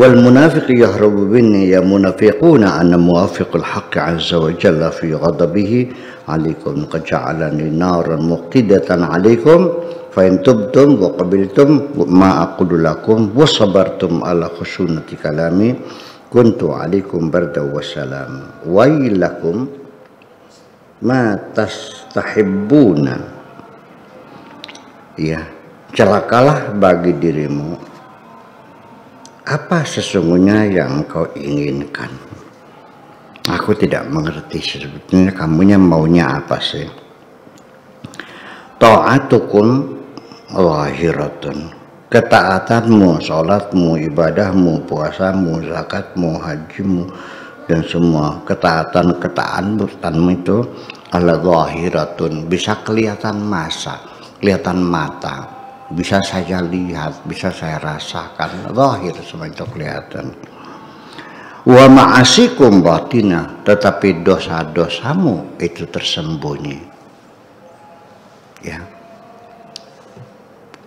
wal munafiq yahrubu binni ya munafiquna anna muwafiqul haqqi azza wa jalla fi ghadabihi alaikum qad ja'alani naran muqidatan alaikum fa in tubtum wa qabiltum ma aqulu lakum wa sabartum ala khusunati kalami kuntu alaikum barda wa salam wailakum ma tastahibbuna. Ya, celakalah bagi dirimu apa sesungguhnya yang kau inginkan. Aku tidak mengerti sebetulnya kamunya maunya apa sih. Ta'atukum lahiratun, ketaatanmu, sholatmu, ibadahmu, puasamu, zakatmu, hajimu, dan semua ketaatan-ketaatanmu itu ala zahiratun, bisa kelihatan kelihatan mata, bisa saya lihat, bisa saya rasakan, zahir semua itu kelihatan. Wa ma'asikum batina, tetapi dosa-dosamu itu tersembunyi. Ya.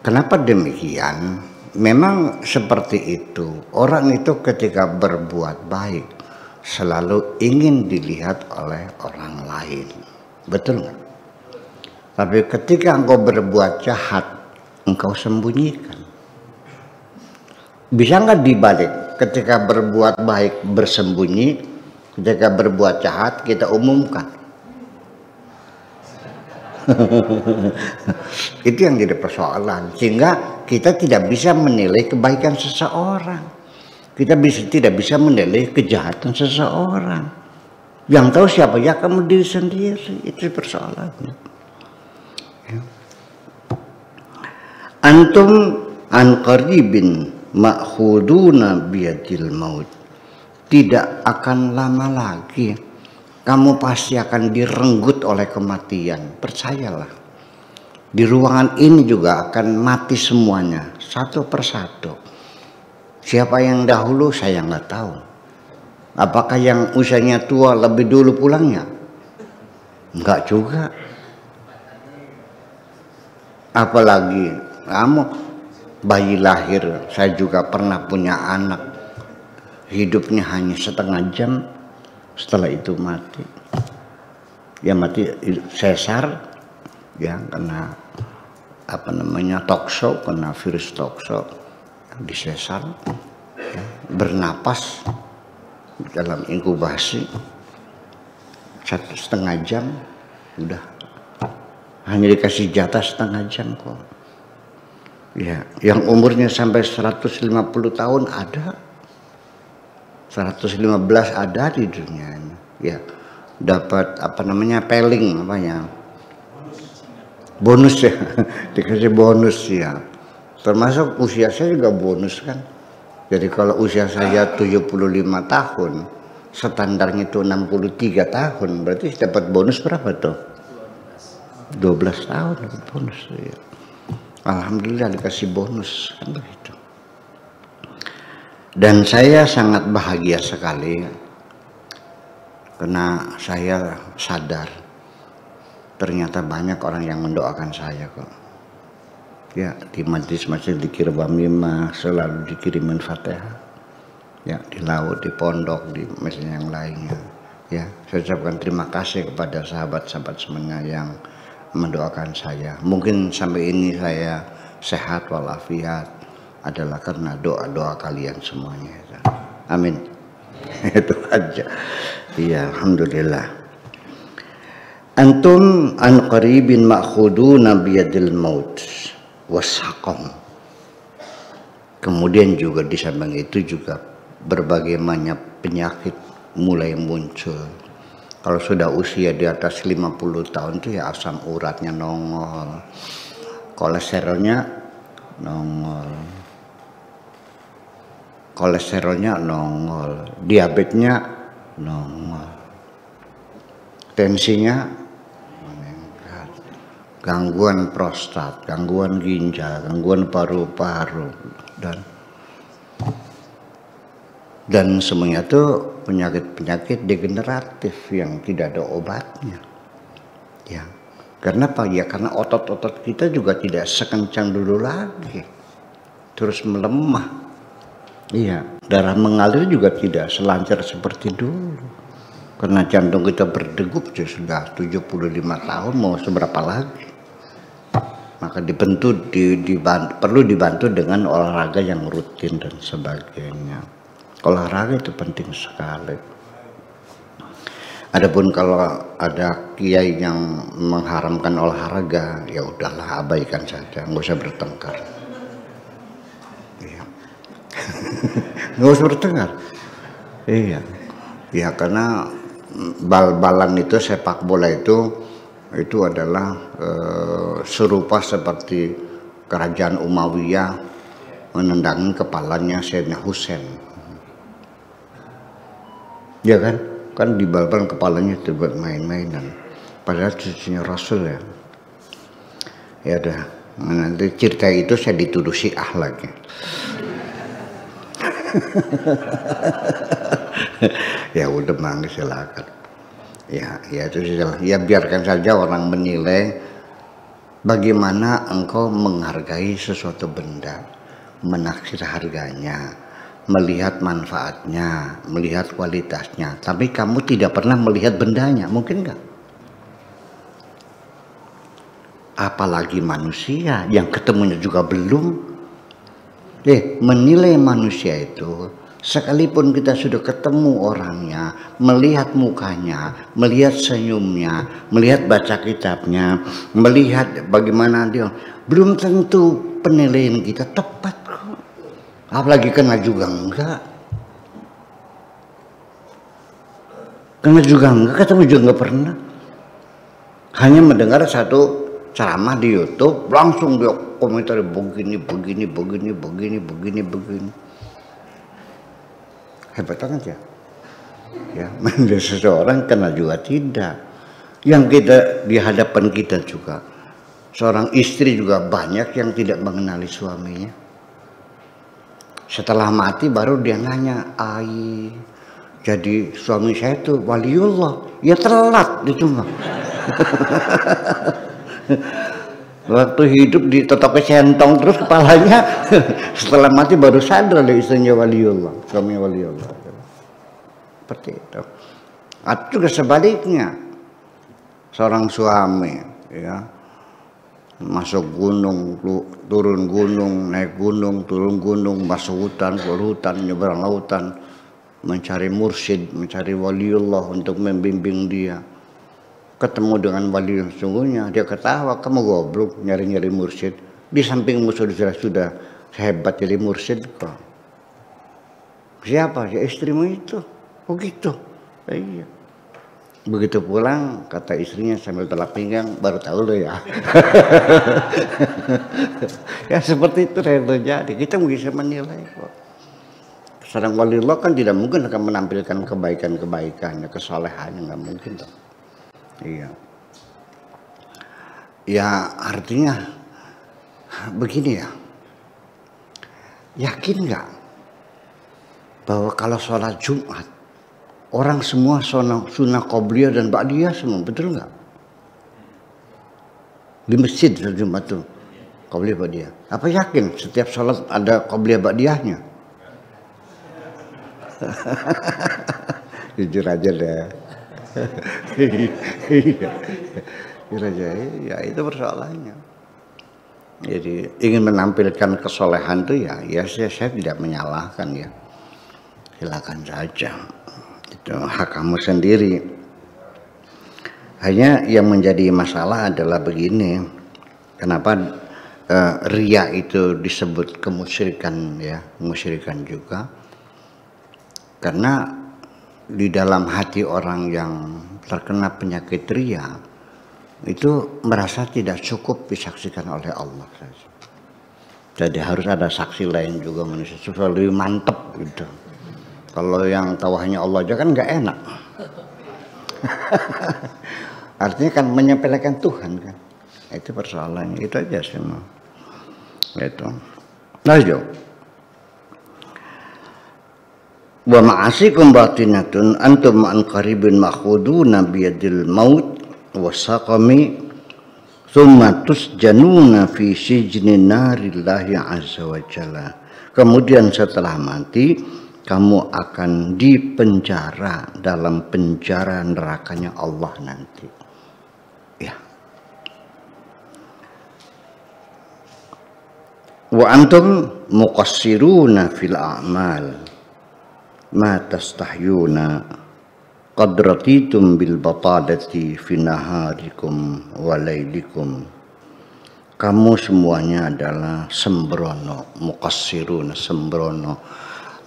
Kenapa demikian? Memang seperti itu. Orang itu ketika berbuat baik selalu ingin dilihat oleh orang lain. Betul nggak? Tapi ketika engkau berbuat jahat, engkau sembunyikan. Bisa nggak dibalik? Ketika berbuat baik bersembunyi, ketika berbuat jahat kita umumkan. Itu yang jadi persoalan, sehingga kita tidak bisa menilai kebaikan seseorang, kita tidak bisa menilai kejahatan seseorang. Yang tahu siapa ya kamu diri sendiri. Itu persoalannya. Antum an qaribin ma'khuduna biyadil maut, tidak akan lama lagi kamu pasti akan direnggut oleh kematian. Percayalah, di ruangan ini juga akan mati semuanya satu persatu. Siapa yang dahulu saya nggak tahu. Apakah yang usianya tua lebih dulu pulangnya? Enggak juga. Apalagi kamu bayi lahir, saya juga pernah punya anak, hidupnya hanya setengah jam, setelah itu mati. Ya mati sesar, ya kena toksho, kena virus toksho, disesar, ya, bernapas dalam inkubasi 1,5 jam, udah hanya dikasih jatah 1,5 jam kok. Ya, yang umurnya sampai 150 tahun ada, 115 ada di dunia ini. Ya, dapat peling bonus ya, dikasih bonus ya. Termasuk usia saya juga bonus kan. Jadi kalau usia saya 75 tahun, standarnya itu 63 tahun, berarti dapat bonus berapa tuh? 12 tahun dapat bonus ya. Alhamdulillah dikasih bonus kan begitu. Dan saya sangat bahagia sekali karena saya sadar ternyata banyak orang yang mendoakan saya kok. Ya, di majlis masjid dikir bamimah selalu dikirimin Fatihah. Ya, di laut, di pondok, di masjid yang lainnya. Ya, saya ucapkan terima kasih kepada sahabat-sahabat semuanya yang mendoakan saya. Mungkin sampai ini saya sehat walafiat adalah karena doa-doa kalian semuanya. Amin. Itu aja. Iya, alhamdulillah. Antum an qaribin ma'khuduna biyadil maut wasaqam. Kemudian juga di samping itu juga berbagai macam penyakit mulai muncul. Kalau sudah usia di atas 50 tahun itu ya asam uratnya nongol, kolesterolnya nongol, diabetesnya nongol, tensinya meningkat, gangguan prostat, gangguan ginjal, gangguan paru-paru, dan semuanya itu penyakit-penyakit degeneratif yang tidak ada obatnya. Ya, karena apa? Ya karena otot-otot kita juga tidak sekencang dulu lagi, terus melemah. Iya, Darah mengalir juga tidak selancar seperti dulu. Karena jantung kita berdegup sudah 75 tahun, mau seberapa lagi. Maka perlu dibantu dengan olahraga yang rutin dan sebagainya. Olahraga itu penting sekali. Adapun kalau ada kiai yang mengharamkan olahraga, ya udahlah, abaikan saja, nggak usah bertengkar. Iya. Nggak usah bertengkar. Iya. Ya karena bal-balan itu, sepak bola itu adalah serupa seperti kerajaan Umayyah menendangin kepalanya Sayyidina Husain. Ya kan di bal-balan kepalanya terbuat main-mainan. Padahal cucunya Rasul ya. Ya udah, nanti cerita itu saya dituduh Syiah lagi. Ya udah, mangga silakan. Ya itu saja. Ya biarkan saja orang menilai bagaimana engkau menghargai sesuatu benda, menaksir harganya, melihat manfaatnya, melihat kualitasnya. Tapi kamu tidak pernah melihat bendanya, mungkin enggak? Apalagi manusia yang ketemunya juga belum. Menilai manusia itu, sekalipun kita sudah ketemu orangnya, melihat mukanya, melihat senyumnya, melihat baca kitabnya, melihat bagaimana dia, belum tentu penilaian kita tepat kok. Apalagi kena juga enggak. Kena juga enggak, ketemu juga enggak pernah. Hanya mendengar satu ceramah di YouTube, langsung dia komentar begini. Hebat banget ya. Ya, menilai seseorang kena juga tidak. Yang kita di hadapan kita juga, seorang istri juga banyak yang tidak mengenali suaminya. Setelah mati baru dia nanya, jadi suami saya itu waliullah. Ya telat itu mah. Waktu hidup ditotoknya centong terus kepalanya. Setelah mati baru sadar istrinya waliullah, suami waliullah. Seperti itu. Atau juga sebaliknya, seorang suami ya masuk gunung, turun gunung, naik gunung, turun gunung, masuk hutan, keluar hutan, nyeberang lautan, mencari mursyid, mencari waliullah untuk membimbing dia. Ketemu dengan wali yang sungguhnya, dia ketawa, kamu goblok nyari-nyari mursyid. Di sampingmu sudah hebat jadi mursyid kok. Siapa? Ya istrimu itu. Oh gitu. Iya. Begitu pulang, kata istrinya sambil telak pinggang, baru tahu lo ya. Ya seperti itu terjadi. Kita bisa menilai kok. Seorang waliullah kan tidak mungkin akan menampilkan kebaikan-kebaikannya, kesalehannya, nggak mungkin dong. Iya. Ya artinya begini ya. Yakin nggak bahwa kalau sholat Jumat orang semua sunnah qobliyah dan ba'diyah semua, betul nggak? Di masjid sholat Jumat tuh qobliyah ba'diyah. Apa yakin setiap sholat ada qobliyah ba'diyahnya? Jujur aja deh. Ya itu persoalannya. Jadi ingin menampilkan kesolehan itu ya saya tidak menyalahkan ya. Silakan saja. Itu hak kamu sendiri. Hanya yang menjadi masalah adalah begini. Kenapa riya itu disebut kemusyrikan ya, musyrikan juga. Karena di dalam hati orang yang terkena penyakit riya itu merasa tidak cukup disaksikan oleh Allah saja. Jadi harus ada saksi lain juga, manusia supaya lebih mantep gitu. Kalau yang tahu hanya Allah aja kan nggak enak. Artinya kan menyepelekan Tuhan kan. Itu persoalannya, itu aja semua. Itu. Lanjut. Wa ma'asikum batinatun antum an qaribin ma'khuduna biyadil maut wasaqami thumma tusjanuna fi sijni narillahi azza wa jalla. Kemudian setelah mati kamu akan dipenjara dalam penjara nerakanya Allah nanti. Ya. Wa antum muqassiruna fil a'mal ma tastahyuna qad ratitum bil batalati fi naharikum wa lailikum. Kamu semuanya adalah sembrono, muqassiruna, sembrono,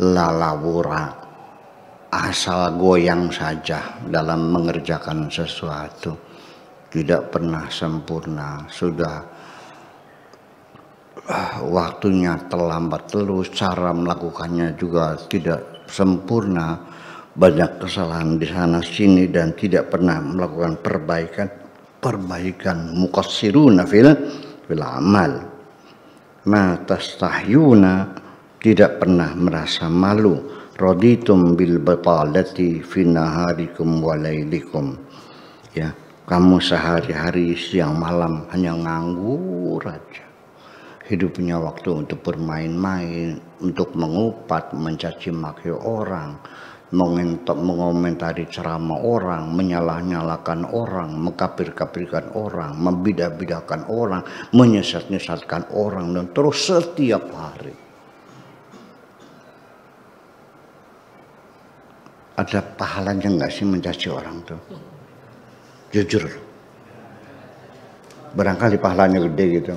lalawura, asal goyang saja dalam mengerjakan sesuatu, tidak pernah sempurna. Sudah waktunya terlambat terus, cara melakukannya juga tidak sempurna, banyak kesalahan di sana sini dan tidak pernah melakukan perbaikan. Muqassiruna fil amal ma tastahyuna, tidak pernah merasa malu. Raditum bil batalati fi naharikum wa lailikum. Ya, kamu sehari-hari siang malam hanya nganggur aja. Hidupnya waktu untuk bermain-main, untuk mengupat, mencaci maki orang, mengomentari ceramah orang, menyalah-nyalahkan orang, mengkafir-kafirkan orang, membidah-bidahkan orang, menyesat-nyesatkan orang, dan terus setiap hari. Ada pahalanya nggak sih mencaci orang tuh? Jujur, barangkali pahalanya gede gitu.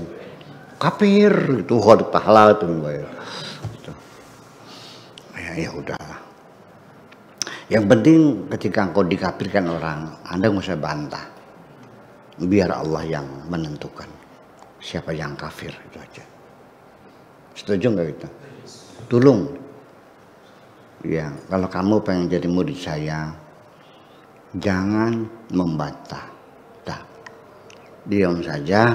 Kafir itu ada pahala tuh, gitu. Ya udahlah. Yang penting ketika engkau dikafirkan orang, Anda nggak usah bantah. Biar Allah yang menentukan siapa yang kafir, itu aja. Setuju nggak gitu? Tolong. Ya, kalau kamu pengen jadi murid saya, jangan membantah. Diam saja,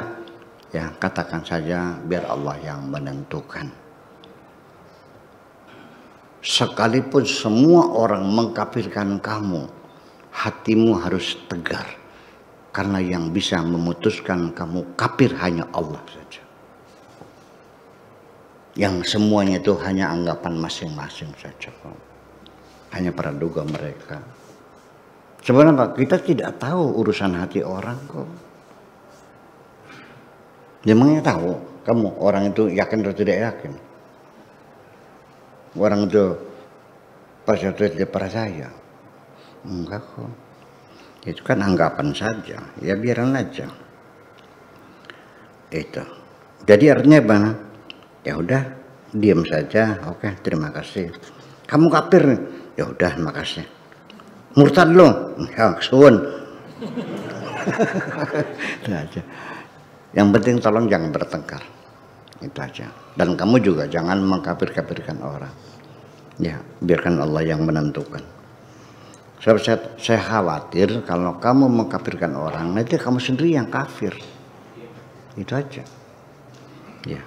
ya katakan saja, biar Allah yang menentukan. Sekalipun semua orang mengkafirkan kamu, hatimu harus tegar. Karena yang bisa memutuskan kamu kafir hanya Allah saja. Yang semuanya itu hanya anggapan masing-masing saja. Hanya praduga mereka. Sebenarnya kita tidak tahu urusan hati orang kok. Memangnya tahu kamu orang itu yakin atau tidak yakin? Orang itu percaya atau tidak percaya? Enggak kok. Itu kan anggapan saja. Ya biaran aja. Itu. Jadi artinya apa? Ya udah, diam saja. Oke, terima kasih. Kamu kafir? Ya udah, makasih. Murtad lo? Ya, suwun. Itu aja. Yang penting tolong jangan bertengkar. Itu aja. Dan kamu juga jangan mengkafir-kafirkan orang. Ya, biarkan Allah yang menentukan. Saya khawatir kalau kamu mengkafirkan orang, nanti kamu sendiri yang kafir. Itu aja. Ya.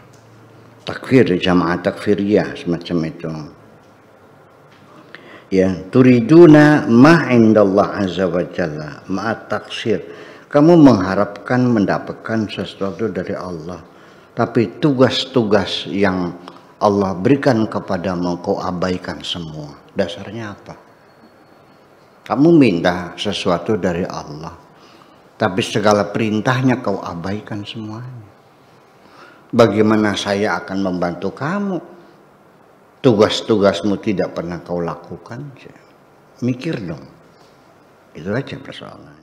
Takfir, jamaah takfiriyah semacam itu. Ya, turiduna ma indallah azza wa jalla ma taksir. Kamu mengharapkan mendapatkan sesuatu dari Allah, tapi tugas-tugas yang Allah berikan kepadamu kau abaikan semua. Dasarnya apa? Kamu minta sesuatu dari Allah, tapi segala perintahnya kau abaikan semuanya. Bagaimana saya akan membantu kamu? Tugas-tugasmu tidak pernah kau lakukan. Mikir dong. Itu aja persoalannya.